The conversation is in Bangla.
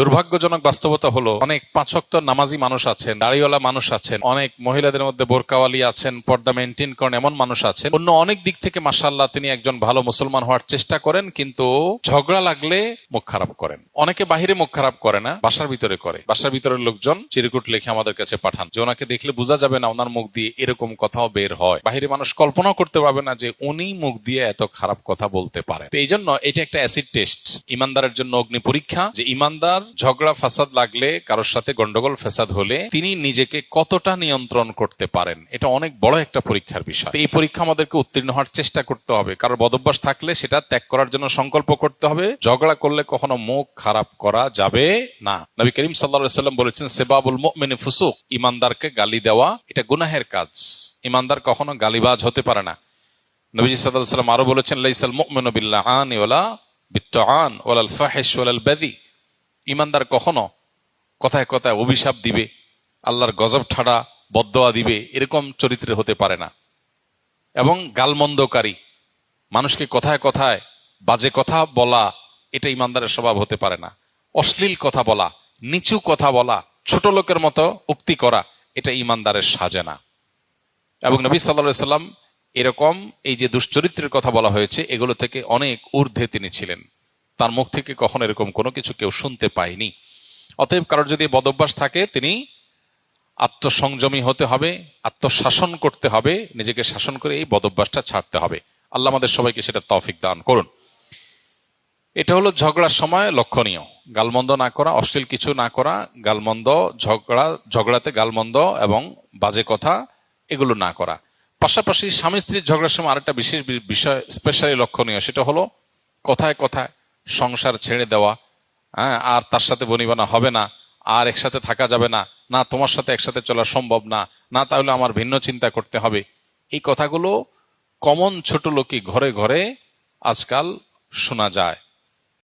দুর্ভাগ্যজনক বাস্তবতা হলো অনেক পাঁচ ওয়াক্ত নামাজি মানুষ আছেন, দাড়িওয়ালা মানুষ আছেন, অনেক মহিলাদের মধ্যে বোরকাওয়ালি আছেন, পর্দা মেনটেন করেন এমন মানুষ আছেন। অন্য অনেক দিক থেকে মাশাআল্লাহ তিনি একজন ভালো মুসলমান হওয়ার চেষ্টা করেন, কিন্তু ঝগড়া লাগলে মুখ খারাপ করেন। অনেকে বাহিরে মুখ খারাপ করে না, বাসার ভিতরে করে। বাসার ভিতরের লোকজন চিরকুট লিখে আমাদের কাছে পাঠান যে ওনাকে দেখলে বোঝা যাবে না ওনার মুখ দিয়ে এরকম কথাও বের হয়। বাহিরে মানুষ কল্পনাও করতে পারবে না যে উনি মুখ দিয়ে এত খারাপ কথা বলতে পারেন। এই জন্য এটা একটা অ্যাসিড টেস্ট, ইমানদারের জন্য অগ্নি পরীক্ষা, যে ইমানদার ঝগড়া ফাসাদ লাগলে, কারোর সাথে গন্ডগোল ফাসাদ হলে তিনি নিজেকে কতটা নিয়ন্ত্রণ করতে পারেন। এটা অনেক বড় একটা পরীক্ষার বিষয়। এই পরীক্ষা আমাদেরকে উত্তীর্ণ হওয়ার চেষ্টা করতে হবে। কারোর বদভ্যাস থাকলে সেটা ত্যাগ করার জন্য সংকল্প করতে হবে। ঝগড়া করলে কখনো মুখ খারাপ করা যাবে না। নবী করিম সাল্লাল্লাহু আলাইহি ওয়াসাল্লাম বলেছেন, সেবাবুল মুমিনি ফুসুক, ইমানদারকে গালি দেওয়া এটা গুনাহের কাজ। ইমানদার কখনো গালিবাজ হতে পারে না। নবীজি সাল্লাল্লাহু আলাইহি ওয়াসাল্লাম আরো বলেছেন, লাইসাল মুমিনু বিল্লাআনি ওয়ালা বিত্তাআন ওয়ালাল ফাহিশ ওয়ালাল বাযী, ইমানদার কখনো কথায় কথায় অভিশাপ দিবে, আল্লাহর গজব ঠাড়া বদদোয়া দিবে, এরকম চরিত্রের হতে পারে না। এবং গালমন্দকারী, মানুষকে কথায় কথায় বাজে কথা বলা, এটা ইমানদারের স্বভাব হতে পারে না। অশ্লীল কথা বলা, নিচু কথা বলা, ছোট লোকের মতো উক্তি করা, এটা ইমানদারের সাজে না। এবং নবী সাল্লাল্লাহু আলাইহি সাল্লাম এরকম এই যে দুশ্চরিত্রের কথা বলা হয়েছে এগুলো থেকে অনেক ঊর্ধ্বে তিনি ছিলেন। তার মুখ থেকে কখনো এরকম কোনো কিছু কেউ শুনতে পায়নি। অতএব কারোর যদি বদভ্যাস থাকে তিনি আত্মসংযমী হতে হবে, আত্মশাসন করতে হবে, নিজেকে শাসন করে এই বদভ্যাসটা ছাড়তে হবে। আল্লাহ আমাদের সবাইকে সেটা তৌফিক দান করুন। এটা হলো ঝগড়ার সময় লক্ষণীয়, গালমন্দ না করা, অশ্লীল কিছু না করা, গালমন্দ, ঝগড়াতে গালমন্দ এবং বাজে কথা এগুলো না করা। পাশাপাশি স্বামী স্ত্রীর ঝগড়ার সময় আরেকটা বিশেষ বিষয় স্পেশালি লক্ষণীয়, সেটা হলো কথায় কথায় সংসার ছেড়ে দেওয়া, আর তার সাথে বনিবনা হবে না, আর একসাথে থাকা যাবে না, না তোমার সাথে একসাথে চলা সম্ভব না, না তাহলে আমার ভিন্ন চিন্তা করতে হবে। এই কথাগুলো কমন ছোট লোকই ঘরে ঘরে আজকাল শোনা যায়।